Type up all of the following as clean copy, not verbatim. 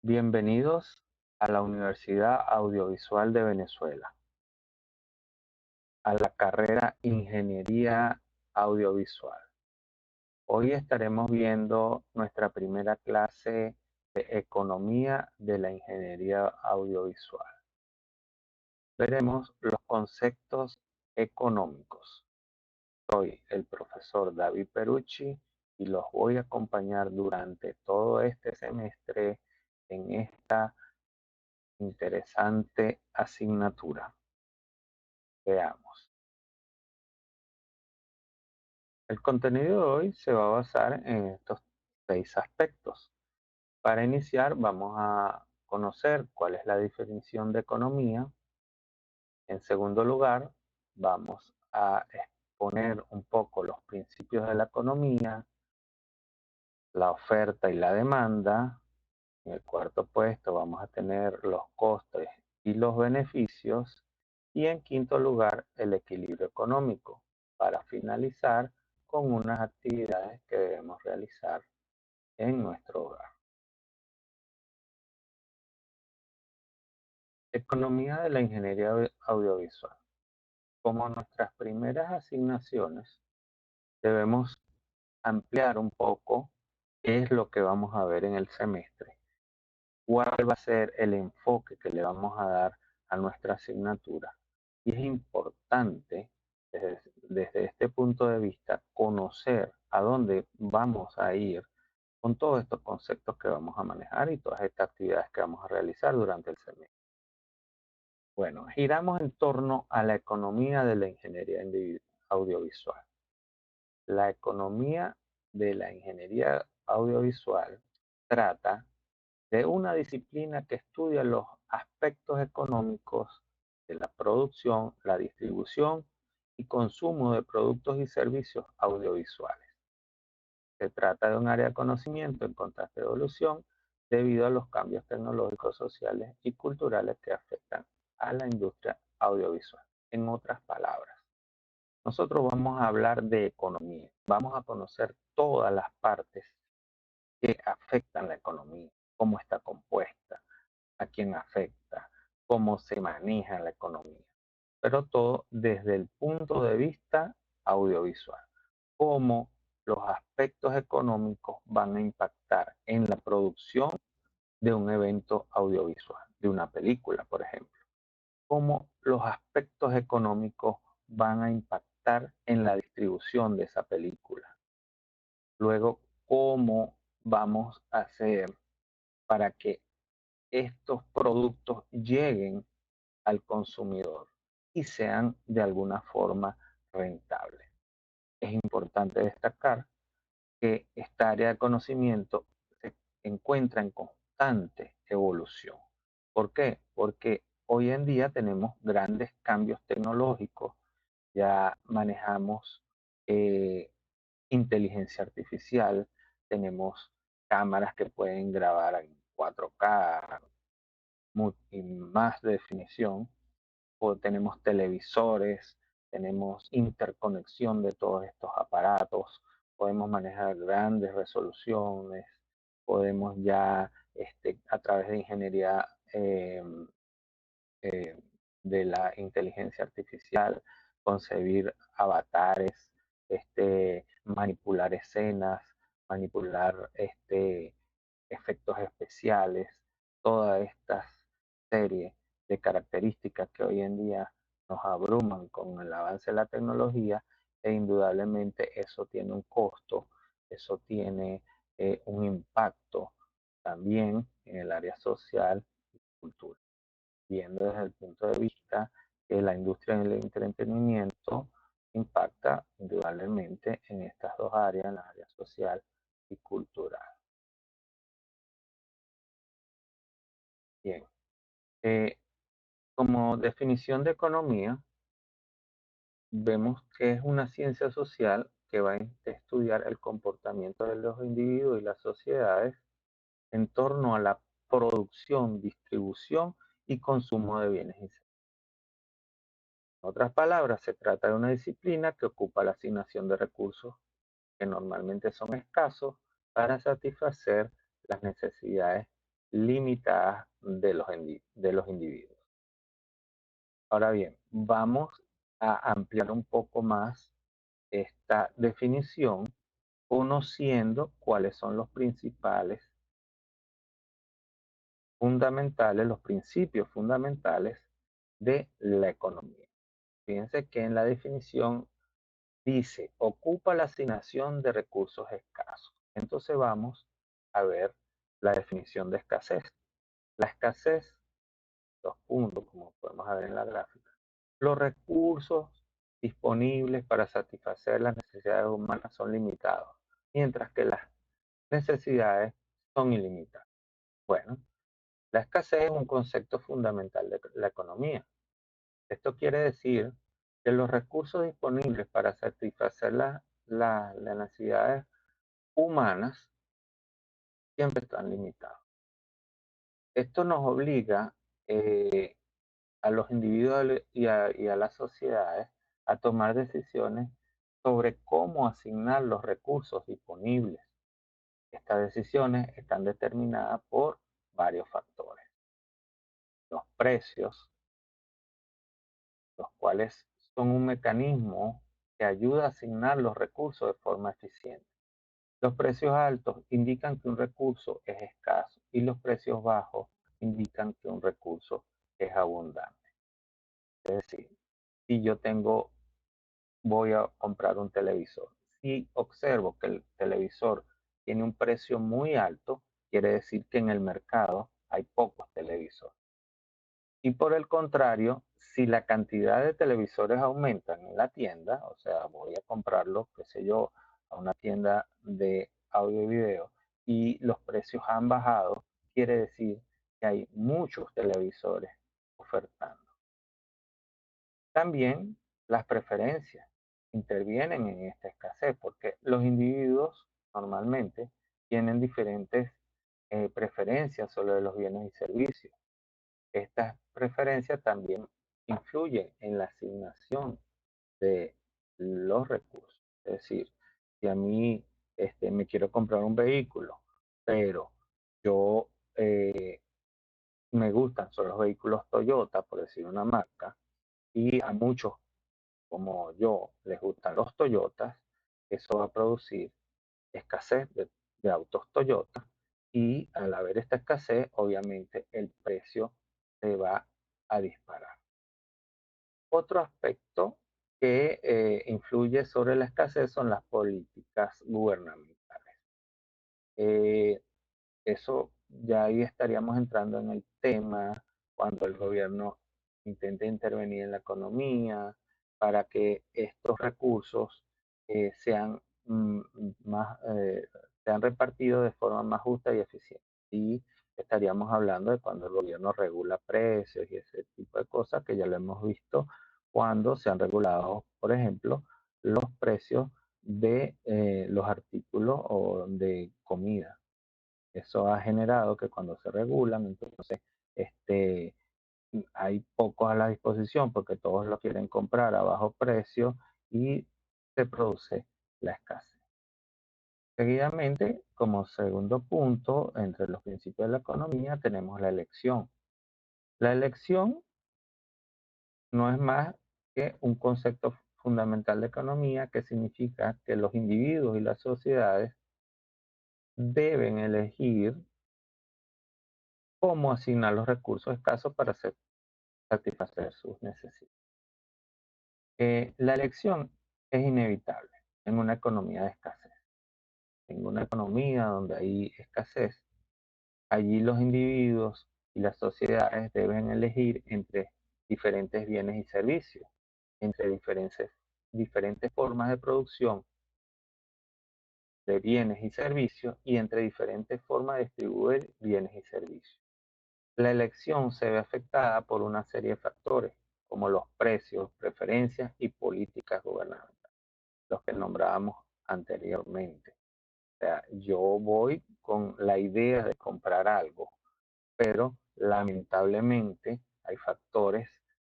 Bienvenidos a la Universidad Audiovisual de Venezuela, a la carrera Ingeniería Audiovisual. Hoy estaremos viendo nuestra primera clase de Economía de la Ingeniería Audiovisual. Veremos los conceptos económicos. Soy el profesor David Perucci y los voy a acompañar durante todo este semestre en esta interesante asignatura. Veamos. El contenido de hoy se va a basar en estos 6 aspectos. Para iniciar, vamos a conocer cuál es la definición de economía. En segundo lugar, vamos a exponer un poco los principios de la economía, la oferta y la demanda. En el cuarto puesto vamos a tener los costes y los beneficios. Y en quinto lugar, el equilibrio económico, para finalizar con unas actividades que debemos realizar en nuestro hogar. Economía de la ingeniería audiovisual. Como nuestras primeras asignaciones, debemos ampliar un poco qué es lo que vamos a ver en el semestre, cuál va a ser el enfoque que le vamos a dar a nuestra asignatura. Y es importante desde este punto de vista conocer a dónde vamos a ir con todos estos conceptos que vamos a manejar y todas estas actividades que vamos a realizar durante el semestre. Bueno, giramos en torno a la economía de la ingeniería audiovisual. La economía de la ingeniería audiovisual trata de una disciplina que estudia los aspectos económicos de la producción, la distribución y consumo de productos y servicios audiovisuales. Se trata de un área de conocimiento en constante evolución debido a los cambios tecnológicos, sociales y culturales que afectan a la industria audiovisual. En otras palabras, nosotros vamos a hablar de economía, vamos a conocer todas las partes que afectan la economía, cómo está compuesta, a quién afecta, cómo se maneja la economía, pero todo desde el punto de vista audiovisual, cómo los aspectos económicos van a impactar en la producción de un evento audiovisual, de una película, por ejemplo, cómo los aspectos económicos van a impactar en la distribución de esa película. Luego, cómo vamos a hacer para que estos productos lleguen al consumidor y sean de alguna forma rentables. Es importante destacar que esta área de conocimiento se encuentra en constante evolución. ¿Por qué? Porque hoy en día tenemos grandes cambios tecnológicos, ya manejamos eh, inteligencia artificial, tenemos cámaras que pueden grabar en 4K y más definición, o tenemos televisores, tenemos interconexión de todos estos aparatos, podemos manejar grandes resoluciones, podemos ya a través de ingeniería eh, de la inteligencia artificial concebir avatares, manipular escenas, manipular efectos especiales, todas estas series de características que hoy en día nos abruman con el avance de la tecnología e indudablemente eso tiene un costo, eso tiene un impacto también en el área social y cultural, viendo desde el punto de vista que la industria del entretenimiento impacta indudablemente en estas dos áreas, en la área social y cultural. Bien, eh, como definición de economía, vemos que es una ciencia social que va a estudiar el comportamiento de los individuos y las sociedades en torno a la producción, distribución y consumo de bienes y servicios. En otras palabras, se trata de una disciplina que ocupa la asignación de recursos que normalmente son escasos para satisfacer las necesidades limitadas de los individuos. Ahora bien, vamos a ampliar un poco más esta definición conociendo cuáles son los principales fundamentales, los principios fundamentales de la economía. Fíjense que en la definición dice, ocupa la asignación de recursos escasos. Entonces vamos a ver la definición de escasez. La escasez, dos puntos, como podemos ver en la gráfica, los recursos disponibles para satisfacer las necesidades humanas son limitados, mientras que las necesidades son ilimitadas. Bueno, la escasez es un concepto fundamental de la economía. Esto quiere decir que los recursos disponibles para satisfacer las necesidades humanas siempre están limitados. Esto nos obliga eh, a los individuos y a las sociedades a tomar decisiones sobre cómo asignar los recursos disponibles. Estas decisiones están determinadas por varios factores. Los precios, los cuales son un mecanismo que ayuda a asignar los recursos de forma eficiente. Los precios altos indican que un recurso es escaso y los precios bajos indican que un recurso es abundante. Es decir, si yo voy a comprar un televisor, si observo que el televisor tiene un precio muy alto, quiere decir que en el mercado hay pocos televisores. Y por el contrario, si la cantidad de televisores aumentan en la tienda, o sea, voy a comprarlo, qué sé yo, a una tienda de audio y video, y los precios han bajado, quiere decir que hay muchos televisores ofertando. También las preferencias intervienen en esta escasez, porque los individuos normalmente tienen diferentes preferencias sobre los bienes y servicios. Estas preferencias también influyen en la asignación de los recursos. Es decir, si a mí me quiero comprar un vehículo, pero yo me gustan son los vehículos Toyota, por decir una marca, y a muchos como yo les gustan los Toyotas, eso va a producir escasez de autos Toyota y al haber esta escasez, obviamente el precio se va a disparar. Otro aspecto que influye sobre la escasez son las políticas gubernamentales. Eh, Eso ya ahí estaríamos entrando en el tema cuando el gobierno intenta intervenir en la economía para que estos recursos sean sean repartidos de forma más justa y eficiente. Y estaríamos hablando de cuando el gobierno regula precios y ese tipo de cosas que ya lo hemos visto cuando se han regulado, por ejemplo, los precios de los artículos o de comida. Eso ha generado que cuando se regulan, entonces este, hay pocos a la disposición porque todos lo quieren comprar a bajo precio y se produce la escasez. Seguidamente, como segundo punto, entre los principios de la economía tenemos la elección. La elección no es más que un concepto fundamental de economía que significa que los individuos y las sociedades deben elegir cómo asignar los recursos escasos para satisfacer sus necesidades. La elección es inevitable en una economía de escasez. En una economía donde hay escasez, allí los individuos y las sociedades deben elegir entre diferentes bienes y servicios, entre diferentes formas de producción de bienes y servicios y entre diferentes formas de distribuir bienes y servicios. La elección se ve afectada por una serie de factores, como los precios, preferencias y políticas gubernamentales, los que nombrábamos anteriormente. O sea, yo voy con la idea de comprar algo, pero lamentablemente hay factores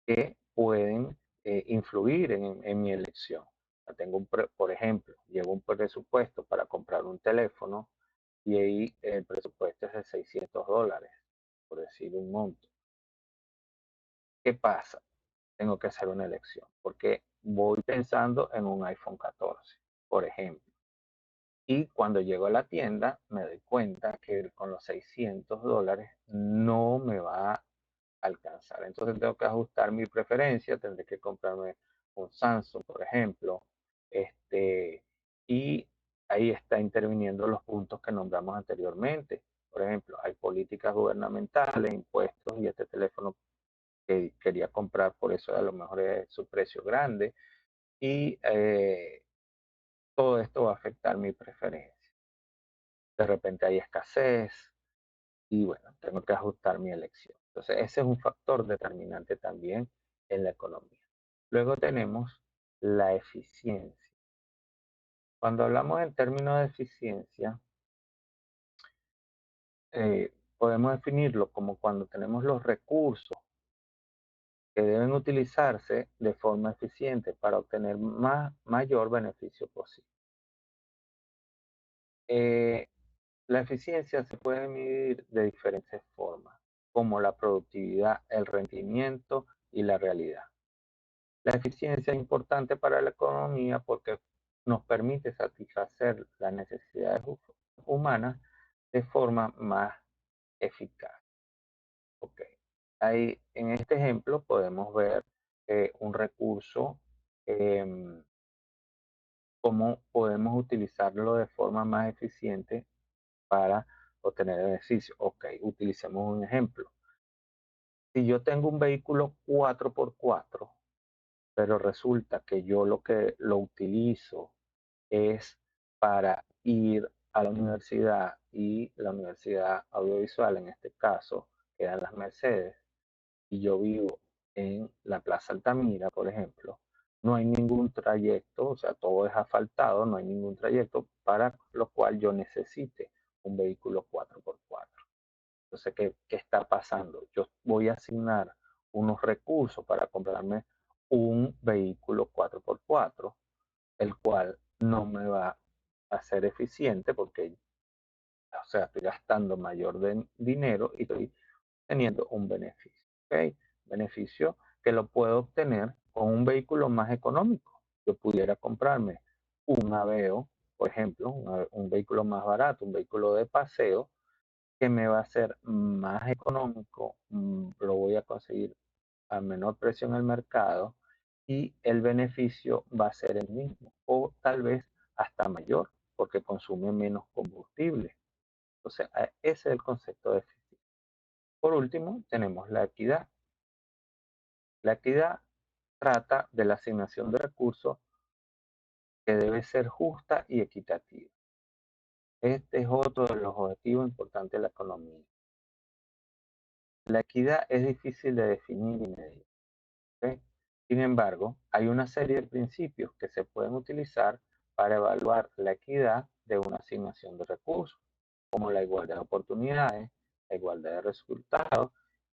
que pueden influir en mi elección. Por ejemplo, llevo un presupuesto para comprar un teléfono y ahí el presupuesto es de $600, por decir un monto. ¿Qué pasa? Tengo que hacer una elección, porque voy pensando en un iPhone 14, por ejemplo. Y cuando llego a la tienda me doy cuenta que con los $600 no me va a alcanzar. Entonces tengo que ajustar mi preferencia, tendré que comprarme un Samsung, por ejemplo. Este, y ahí está interviniendo los puntos que nombramos anteriormente. Por ejemplo, hay políticas gubernamentales, impuestos y este teléfono que quería comprar, por eso a lo mejor es su precio grande. Y todo esto va a afectar mi preferencia. De repente hay escasez y bueno, tengo que ajustar mi elección. Entonces, ese es un factor determinante también en la economía. Luego tenemos la eficiencia. Cuando hablamos en términos de eficiencia, podemos definirlo como cuando tenemos los recursos que deben utilizarse de forma eficiente para obtener mayor beneficio posible. Eh, La eficiencia se puede medir de diferentes formas, como la productividad, el rendimiento y la realidad. La eficiencia es importante para la economía porque nos permite satisfacer las necesidades humanas de forma más eficaz. Ok. Ahí, en este ejemplo podemos ver un recurso, em, cómo podemos utilizarlo de forma más eficiente para obtener beneficio. Ok, utilicemos un ejemplo. Si yo tengo un vehículo 4x4, pero resulta que yo lo que lo utilizo es para ir a la universidad y la universidad audiovisual, en este caso, quedan las Mercedes, y yo vivo en la Plaza Altamira, por ejemplo, no hay ningún trayecto, o sea, todo es asfaltado, no hay ningún trayecto para lo cual yo necesite un vehículo 4x4. Entonces, ¿qué está pasando? Yo voy a asignar unos recursos para comprarme un vehículo 4x4, el cual no me va a ser eficiente porque, o sea, estoy gastando mayor dinero y estoy teniendo un beneficio. ¿Ok? Beneficio que lo puedo obtener con un vehículo más económico. Yo pudiera comprarme un Aveo, por ejemplo, un vehículo más barato, un vehículo de paseo, que me va a ser más económico, lo voy a conseguir a menor precio en el mercado y el beneficio va a ser el mismo o tal vez hasta mayor porque consume menos combustible. Entonces, ese es el concepto de eficiencia. Por último, tenemos la equidad. La equidad trata de la asignación de recursos que debe ser justa y equitativa. Este es otro de los objetivos importantes de la economía. La equidad es difícil de definir y medir. ¿Ok? Sin embargo, hay una serie de principios que se pueden utilizar para evaluar la equidad de una asignación de recursos, como la igualdad de oportunidades, la igualdad de resultados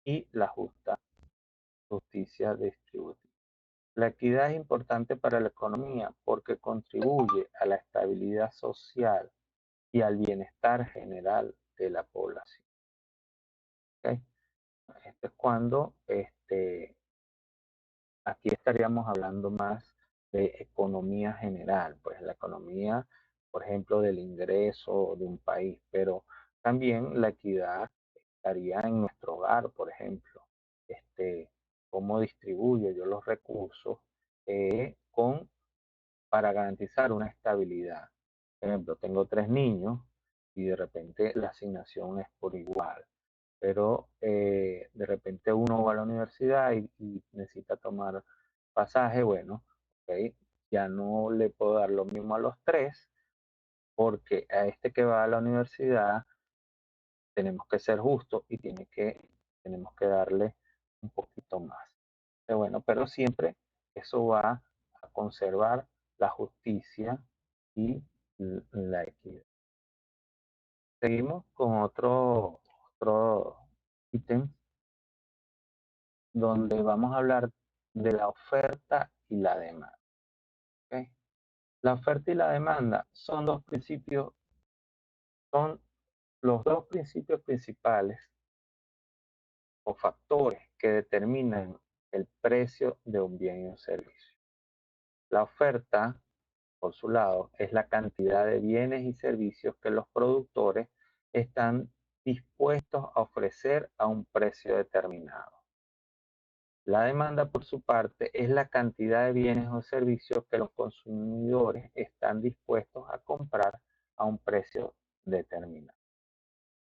y la justa justicia distributiva. La equidad es importante para la economía porque contribuye a la estabilidad social y al bienestar general de la población. ¿Ok? Esto es cuando aquí estaríamos hablando más de economía general, pues la economía, por ejemplo, del ingreso de un país, pero también la equidad estaría en nuestro hogar, por ejemplo, cómo distribuyo yo los recursos para garantizar una estabilidad. Por ejemplo, tengo 3 niños y de repente la asignación es por igual, pero de repente uno va a la universidad y necesita tomar pasaje, bueno, ok, ya no le puedo dar lo mismo a los tres, porque a este que va a la universidad tenemos que ser justos y tenemos que darle un poquito más. Bueno, pero siempre eso va a conservar la justicia y la equidad. Seguimos con otro ítem donde vamos a hablar de la oferta y la demanda. ¿Ok? La oferta y la demanda son dos principios, son los dos principios principales o factores que determinan el precio de un bien y un servicio. La oferta, por su lado, es la cantidad de bienes y servicios que los productores están dispuestos a ofrecer a un precio determinado. La demanda, por su parte, es la cantidad de bienes o servicios que los consumidores están dispuestos a comprar a un precio determinado.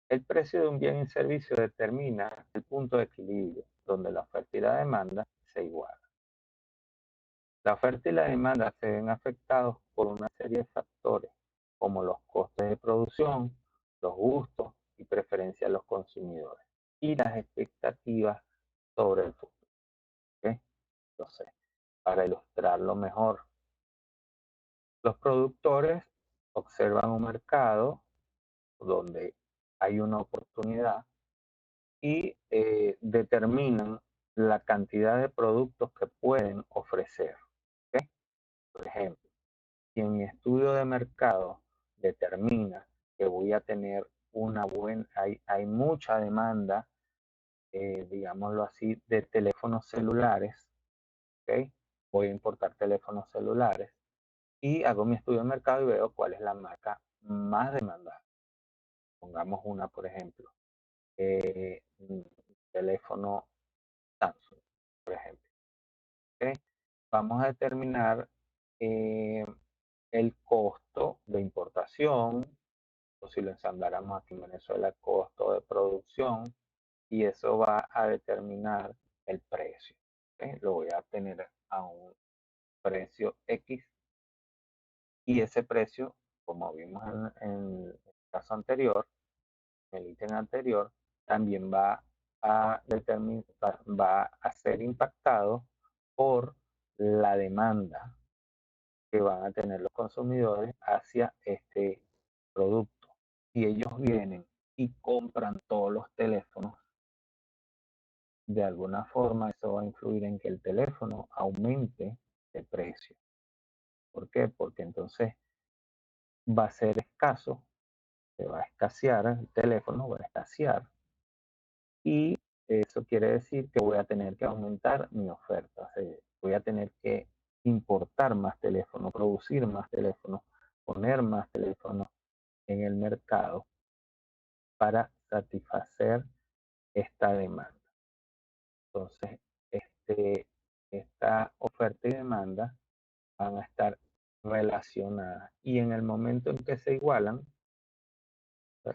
El precio de un bien y servicio determina el punto de equilibrio, donde la oferta y la demanda se igualan. La oferta y la demanda se ven afectados por una serie de factores, como los costes de producción, los gustos y preferencias de los consumidores, y las expectativas sobre el futuro. ¿Ok? Entonces, para ilustrarlo mejor, los productores observan un mercado donde hay una oportunidad y determinan la cantidad de productos que pueden ofrecer. ¿Ok? Por ejemplo, si en mi estudio de mercado determina que voy a tener hay mucha demanda, digámoslo así, de teléfonos celulares, ¿ok? Voy a importar teléfonos celulares y hago mi estudio de mercado y veo cuál es la marca más demandada. Pongamos una, por ejemplo, un teléfono Samsung, por ejemplo. ¿Ok? Vamos a determinar eh, el costo de importación, o si lo ensambláramos aquí en Venezuela, el costo de producción, y eso va a determinar el precio. ¿Ok? Lo voy a tener a un precio X y ese precio, como vimos en el caso anterior, en el ítem anterior, también va a ser impactado por la demanda que van a tener los consumidores hacia este producto. Si ellos vienen y compran todos los teléfonos, de alguna forma eso va a influir en que el teléfono aumente de precio. ¿Por qué? Porque entonces va a ser escaso, se va a escasear el teléfono, va a escasear, y eso quiere decir que voy a tener que aumentar mi oferta, o sea, voy a tener que importar más teléfonos, producir más teléfonos, poner más teléfonos en el mercado para satisfacer esta demanda. Entonces, este, esta oferta y demanda van a estar relacionadas y en el momento en que se igualan,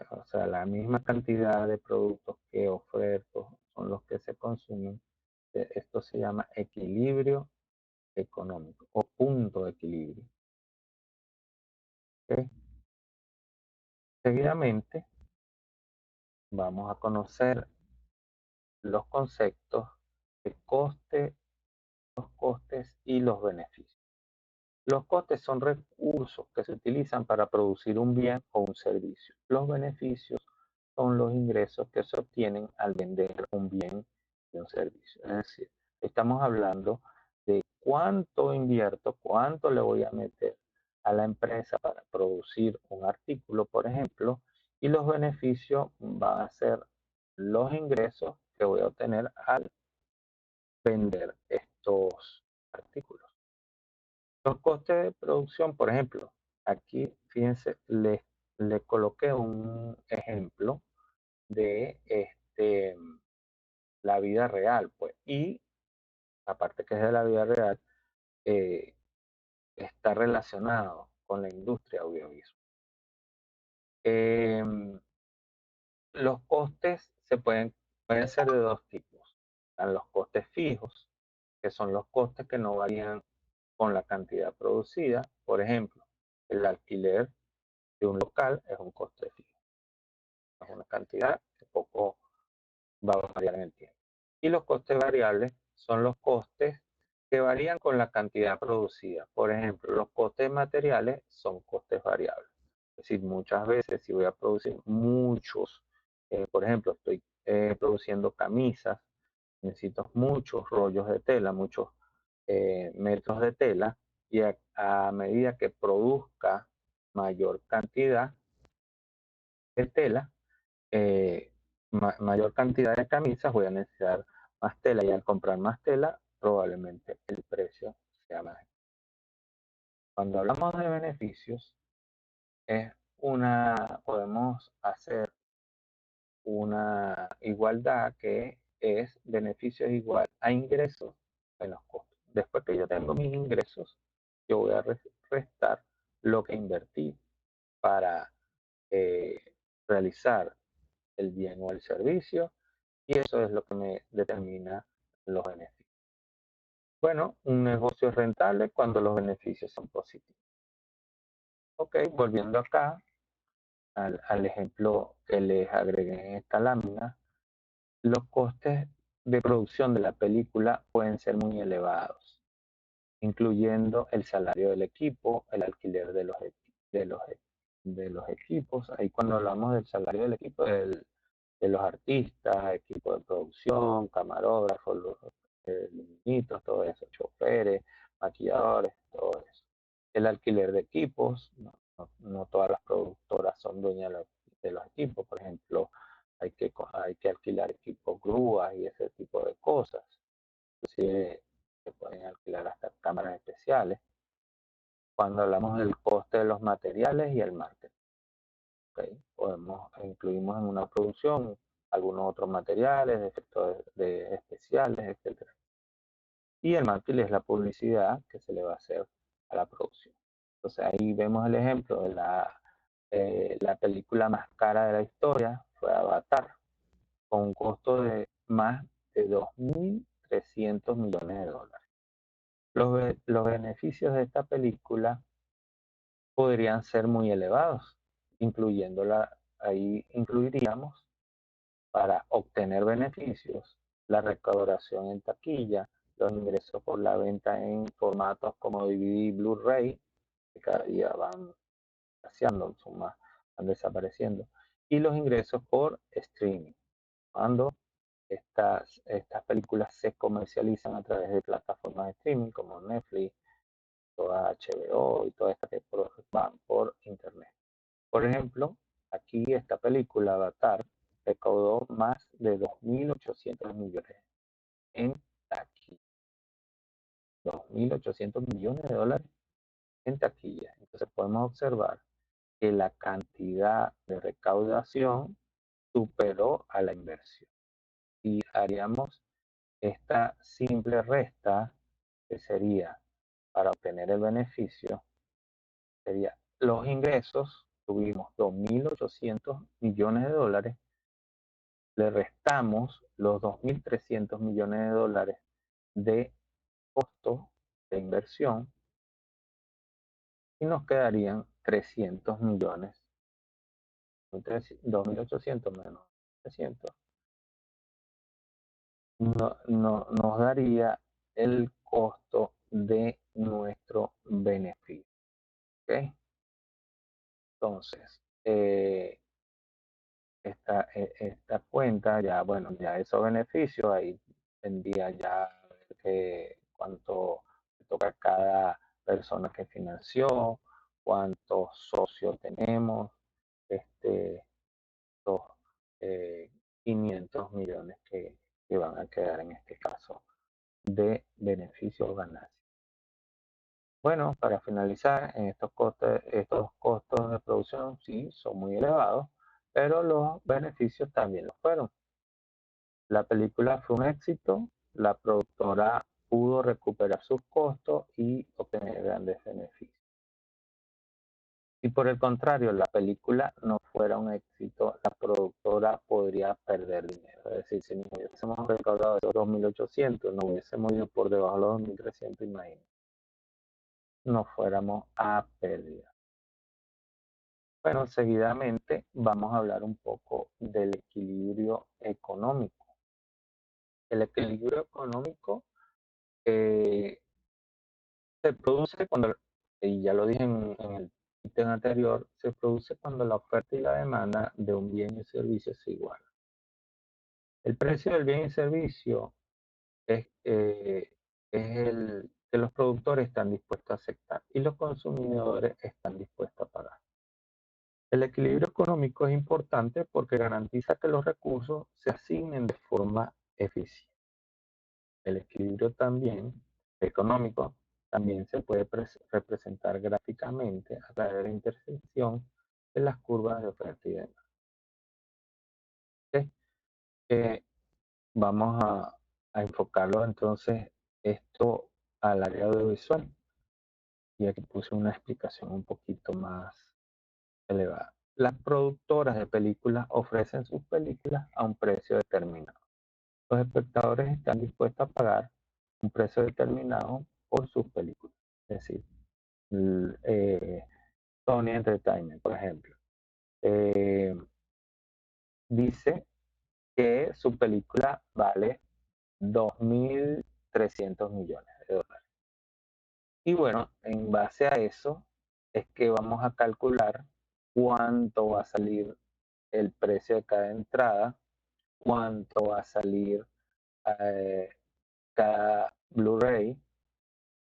o sea, la misma cantidad de productos que oferto son los que se consumen, esto se llama equilibrio económico o punto de equilibrio. ¿Ok? Seguidamente vamos a conocer los conceptos de coste, los costes y los beneficios. Los costes son recursos que se utilizan para producir un bien o un servicio. Los beneficios son los ingresos que se obtienen al vender un bien y un servicio. Es decir, estamos hablando de cuánto invierto, cuánto le voy a meter a la empresa para producir un artículo, por ejemplo, y los beneficios van a ser los ingresos que voy a obtener al vender estos artículos. Los costes de producción, por ejemplo, aquí fíjense, le coloqué un ejemplo de la vida real, pues, y aparte que es de la vida real, eh, está relacionado con la industria audiovisual. Em, los costes pueden ser de dos tipos. Están los costes fijos, que son los costes que no varían con la cantidad producida. Por ejemplo, el alquiler de un local es un coste fijo, es una cantidad que poco va a variar en el tiempo. Y los costes variables son los costes que varían con la cantidad producida. Por ejemplo, los costes materiales son costes variables. Es decir, muchas veces si voy a producir muchos, por ejemplo, estoy produciendo camisas, necesito muchos rollos de tela, muchos metros de tela, y a medida que produzca mayor cantidad de tela, eh, mayor cantidad de camisas, voy a necesitar más tela y al comprar más tela, probablemente el precio sea más. Cuando hablamos de beneficios, podemos hacer una igualdad que es beneficios igual a ingresos menos costos. Después que yo tengo mis ingresos, yo voy a restar lo que invertí para eh, realizar el bien o el servicio y eso es lo que me determina los beneficios. Bueno, un negocio es rentable cuando los beneficios son positivos. Ok, volviendo acá al ejemplo que les agregué en esta lámina, los costes de producción de la película pueden ser muy elevados, incluyendo el salario del equipo, el alquiler de los, de los equipos. Ahí cuando hablamos del salario del equipo, de los artistas, equipo de producción, camarógrafos, los luminitos, todo eso, choferes, maquilladores, todo eso. El alquiler de equipos, no todas las productoras son dueñas de los equipos, por ejemplo, hay que alquilar equipos grúas y ese tipo de cosas. Inclusive se pueden alquilar hasta cámaras especiales. Cuando hablamos del coste de los materiales y el marketing, ¿okay? Incluimos en una producción algunos otros materiales, efectos especiales, etcétera. Y el marketing es la publicidad que se le va a hacer a la producción. Entonces ahí vemos el ejemplo de la película más cara de la historia, fue Avatar, con un costo de más de 2.300 millones de dólares. Los beneficios de esta película podrían ser muy elevados, ahí incluiríamos para obtener beneficios, la recaudación en taquilla, los ingresos por la venta en formatos como DVD y Blu-ray, que cada día van escaseando, van desapareciendo, y los ingresos por streaming, cuando estas películas se comercializan a través de plataformas de streaming como Netflix, toda HBO y todas estas que van por internet. Por ejemplo, aquí esta película Avatar recaudó más de 2.800 millones en taquilla. 2.800 millones de dólares en taquilla. Entonces podemos observar que la cantidad de recaudación superó a la inversión. Y haríamos esta simple resta que sería para obtener el beneficio, sería los ingresos, tuvimos 2.800 millones de dólares, le restamos los 2.300 millones de dólares de costo de inversión y nos quedarían 300 millones, 2.800 menos 300, nos daría el costo de nuestro beneficio. ¿Okay? Entonces, esta cuenta ya, bueno, ya esos beneficios, ahí tendría ya a ver cuánto le toca a cada persona que financió, cuántos socios tenemos, este, los 500 millones que van a quedar en este caso de beneficios o ganancias. Bueno, para finalizar, en estos costos de producción sí son muy elevados, pero los beneficios también lo fueron. La película fue un éxito, la productora pudo recuperar sus costos y obtener grandes beneficios. Si por el contrario la película no fuera un éxito, la productora podría perder dinero. Es decir, si no hubiésemos recaudado esos 2.800, no hubiésemos ido por debajo de los 2.300, imagínense, no fuéramos a pérdida. Bueno, seguidamente vamos a hablar un poco del equilibrio económico. El equilibrio económico eh, se produce cuando, y ya lo dije en el ítem anterior, se produce cuando la oferta y la demanda de un bien y servicio se igualan. El precio del bien y servicio es el que los productores están dispuestos a aceptar y los consumidores están dispuestos a pagar. El equilibrio económico es importante porque garantiza que los recursos se asignen de forma eficiente. El equilibrio también económico también se puede representar gráficamente a través de la intersección de las curvas de oferta y demanda. ¿Ok? Eh, Vamos a enfocarlo entonces esto al área audiovisual, y aquí puse una explicación un poquito más elevada. Las productoras de películas ofrecen sus películas a un precio determinado. Los espectadores están dispuestos a pagar un precio determinado por sus películas. Es decir, Sony Entertainment, por ejemplo, eh, dice que su película vale 2.300 millones de dólares. Y bueno, en base a eso es que vamos a calcular cuánto va a salir el precio de cada entrada, cuánto va a salir eh, cada Blu-ray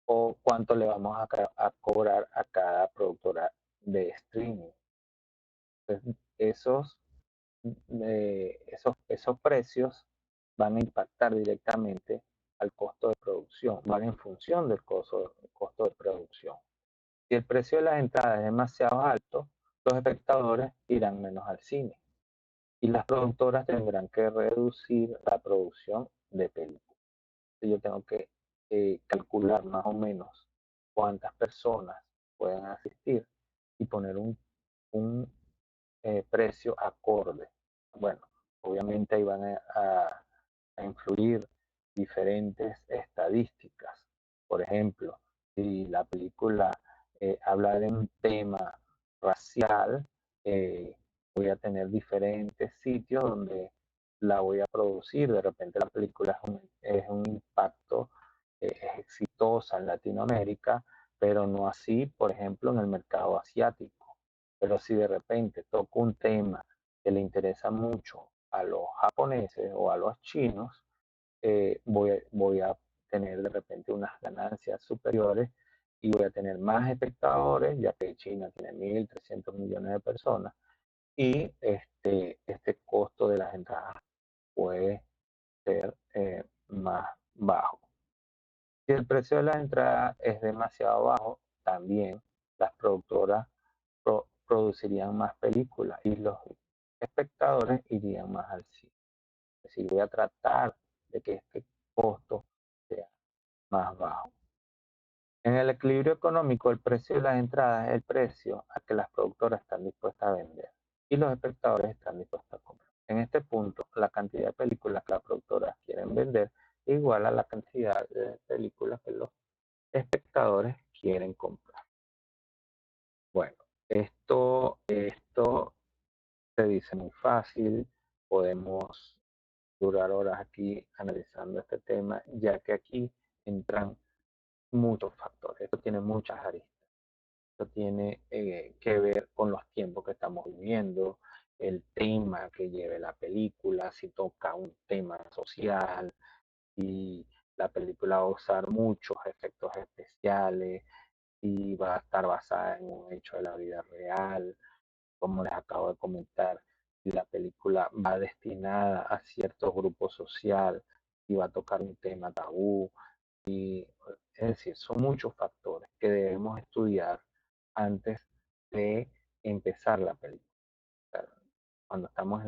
o cuánto le vamos a cobrar a cada productora de streaming. Entonces, esos precios van a impactar directamente al costo de producción, van en función del costo de producción. Si el precio de las entradas es demasiado alto, los espectadores irán menos al cine y las productoras tendrán que reducir la producción de películas. Yo tengo que calcular más o menos cuántas personas pueden asistir y poner un precio acorde. Bueno, obviamente ahí van a influir diferentes estadísticas. Por ejemplo, si la película habla de un tema racial, eh, voy a tener diferentes sitios donde la voy a producir. De repente la película es un impacto, es exitosa en Latinoamérica, pero no así, por ejemplo, en el mercado asiático. Pero si de repente toco un tema que le interesa mucho a los japoneses o a los chinos, voy a tener de repente unas ganancias superiores y voy a tener más espectadores, ya que China tiene 1.300 millones de personas y este costo de las entradas puede ser más bajo. Si el precio de las entradas es demasiado bajo, también las productoras producirían más películas y los espectadores irían más al cine. Es decir, voy a tratar de que este costo sea más bajo. En el equilibrio económico, el precio de las entradas es el precio a que las productoras están dispuestas a vender y los espectadores están dispuestos a comprar. En este punto, la cantidad de películas que las productoras quieren vender es igual a la cantidad de películas que los espectadores quieren comprar. Bueno, esto se dice muy fácil, podemos durar horas aquí analizando este tema, ya que aquí entran muchos factores. Esto tiene muchas aristas. Esto tiene que ver con los tiempos que estamos viviendo, el tema que lleve la película, si toca un tema social, y la película va a usar muchos efectos especiales y va a estar basada en un hecho de la vida real, como les acabo de comentar, si la película va destinada a cierto grupo social y va a tocar un tema tabú. Y, es decir, son muchos factores que debemos estudiar antes de empezar la película. Cuando estamos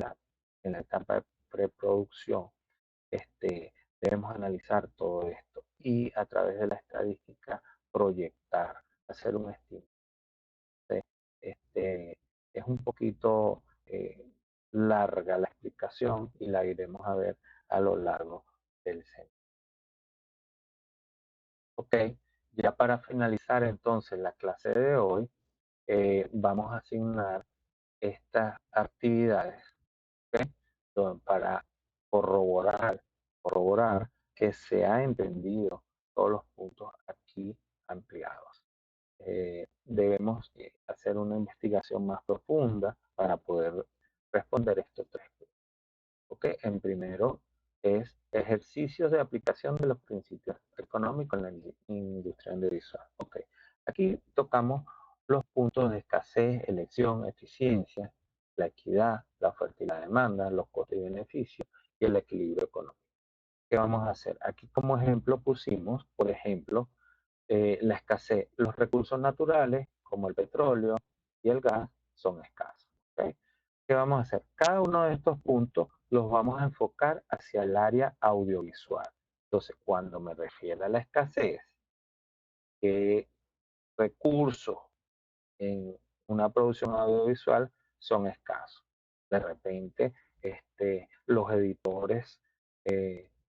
en la etapa de preproducción, debemos analizar todo esto y a través de la estadística proyectar, hacer un estimado. Es un poquito larga la explicación y la iremos a ver a lo largo del semestre. Ok, ya para finalizar entonces la clase de hoy, vamos a asignar estas actividades, para corroborar que se ha entendido todos los puntos aquí ampliados. Debemos hacer una investigación más profunda para poder responder estos tres puntos. ¿Ok? En primero es ejercicios de aplicación de los principios económicos en la industria audiovisual. ¿Ok? Aquí tocamos los puntos de escasez, elección, eficiencia, la equidad, la oferta y la demanda, los costos y beneficios y el equilibrio económico. ¿Qué vamos a hacer? Aquí como ejemplo pusimos, por ejemplo, la escasez. Los recursos naturales, como el petróleo y el gas, son escasos. ¿Ok? ¿Qué vamos a hacer? Cada uno de estos puntos los vamos a enfocar hacia el área audiovisual. Entonces, cuando me refiero a la escasez, ¿qué recursos en una producción audiovisual son escasos? De repente, los editores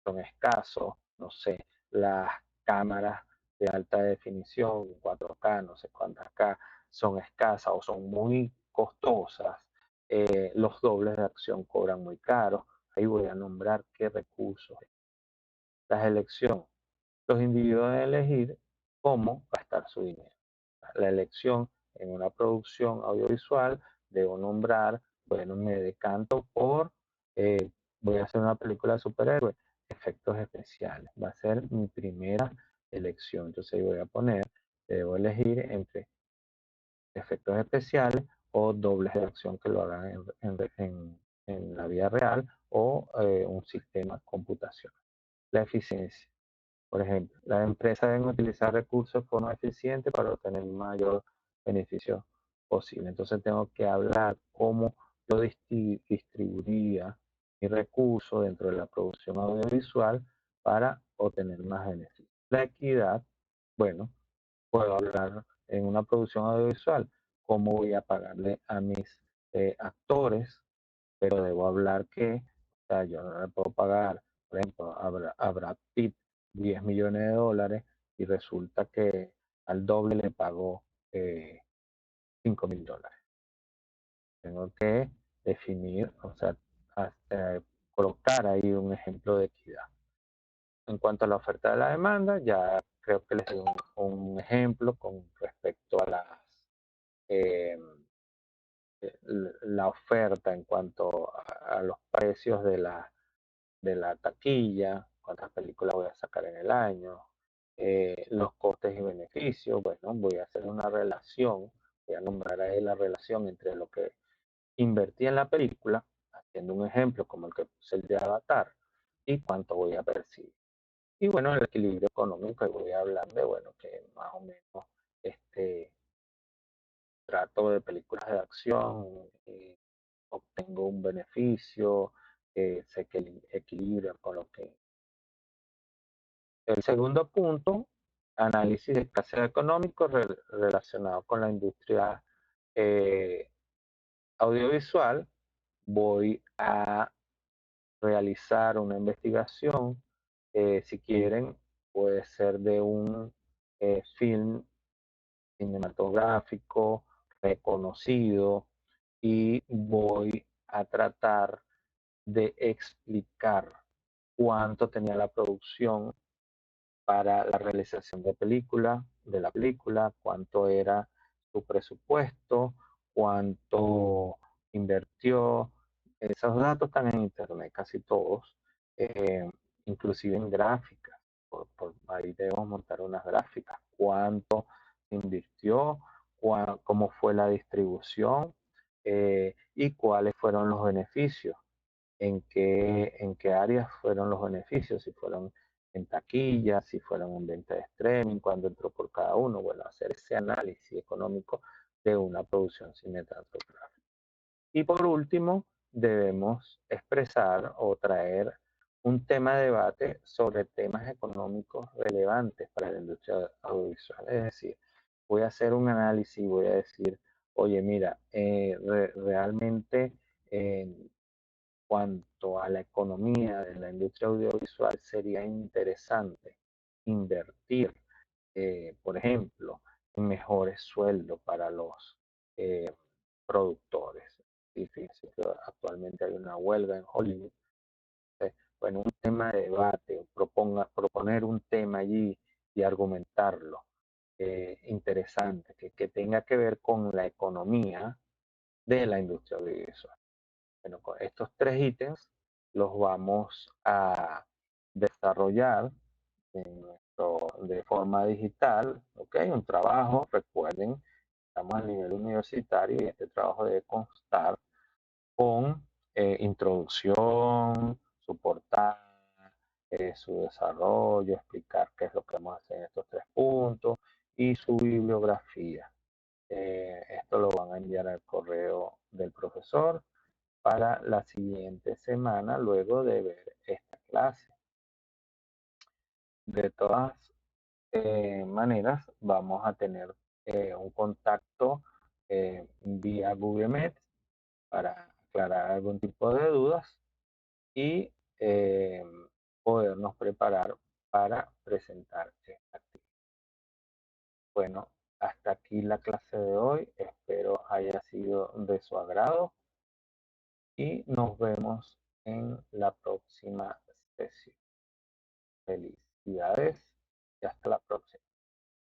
son escasos, no sé, las cámaras de alta definición, 4K, no sé cuántas K, son escasas o son muy costosas. Los dobles de acción cobran muy caros. Ahí voy a nombrar qué recursos. Las elecciones. Los individuos deben elegir cómo gastar su dinero. La elección en una producción audiovisual, debo nombrar, bueno, me decanto por, voy a hacer una película de superhéroes, efectos especiales. Va a ser mi primera elección. Entonces ahí voy a poner, debo elegir entre efectos especiales o dobles de acción que lo hagan en la vida real o un sistema computacional. La eficiencia. Por ejemplo, las empresas deben utilizar recursos de forma eficiente para obtener el mayor beneficio posible. Entonces tengo que hablar cómo yo distribuiría mi recurso dentro de la producción audiovisual para obtener más beneficios. La equidad, bueno, puedo hablar en una producción audiovisual, cómo voy a pagarle a mis actores, pero debo hablar que, o sea, yo no le puedo pagar, por ejemplo, a Brad Pitt 10 millones de dólares y resulta que al doble le pagó 5.000 dólares. Tengo que definir, o sea, colocar ahí un ejemplo de equidad. En cuanto a la oferta de la demanda, ya creo que les di un ejemplo con respecto a eh, la oferta en cuanto a los precios de la taquilla, cuántas películas voy a sacar en el año, los costes y beneficios. Bueno, voy a hacer una relación, voy a nombrar ahí la relación entre lo que invertí en la película, haciendo un ejemplo como el que puse el de Avatar, y cuánto voy a percibir. Y bueno, el equilibrio económico, y voy a hablar de, bueno, que más o menos este, trato de películas de acción, obtengo un beneficio, sé que el equilibrio con lo que. El segundo punto, análisis de escasez económico relacionado con la industria eh, audiovisual. Voy a realizar una investigación, si quieren, puede ser de un film cinematográfico reconocido y voy a tratar de explicar cuánto tenía la producción para la realización de la película, cuánto era su presupuesto, cuánto invirtió. Esos datos están en internet, casi todos, eh, inclusive en gráficas. Ahí debemos montar unas gráficas, cuánto invirtió, cómo fue la distribución y cuáles fueron los beneficios, en qué áreas fueron los beneficios, si fueron en taquilla, si fueron en venta de streaming, cuándo entró por cada uno. Bueno, hacer ese análisis económico de una producción cinematográfica. Y por último, debemos expresar o traer un tema de debate sobre temas económicos relevantes para la industria audiovisual. Es decir, voy a hacer un análisis y voy a decir, oye, mira, realmente cuanto a la economía de la industria audiovisual, sería interesante invertir, por ejemplo, en mejores sueldos para los eh, productores. Y fíjense que actualmente hay una huelga en Hollywood. Bueno, un tema de debate, proponer un tema allí y argumentarlo interesante, que tenga que ver con la economía de la industria audiovisual. Bueno, con estos tres ítems los vamos a desarrollar de forma digital, ¿ok? Un trabajo, recuerden estamos a nivel universitario y este trabajo debe constar con introducción, su portada, su desarrollo, explicar qué es lo que vamos a hacer en estos 3 puntos y su bibliografía. Esto lo van a enviar al correo del profesor para la siguiente semana luego de ver esta clase. De todas maneras, vamos a tener un contacto vía Google Meet para aclarar algún tipo de dudas y podernos preparar para presentar esta actividad. Bueno, hasta aquí la clase de hoy. Espero haya sido de su agrado y nos vemos en la próxima sesión. Felicidades y hasta la próxima.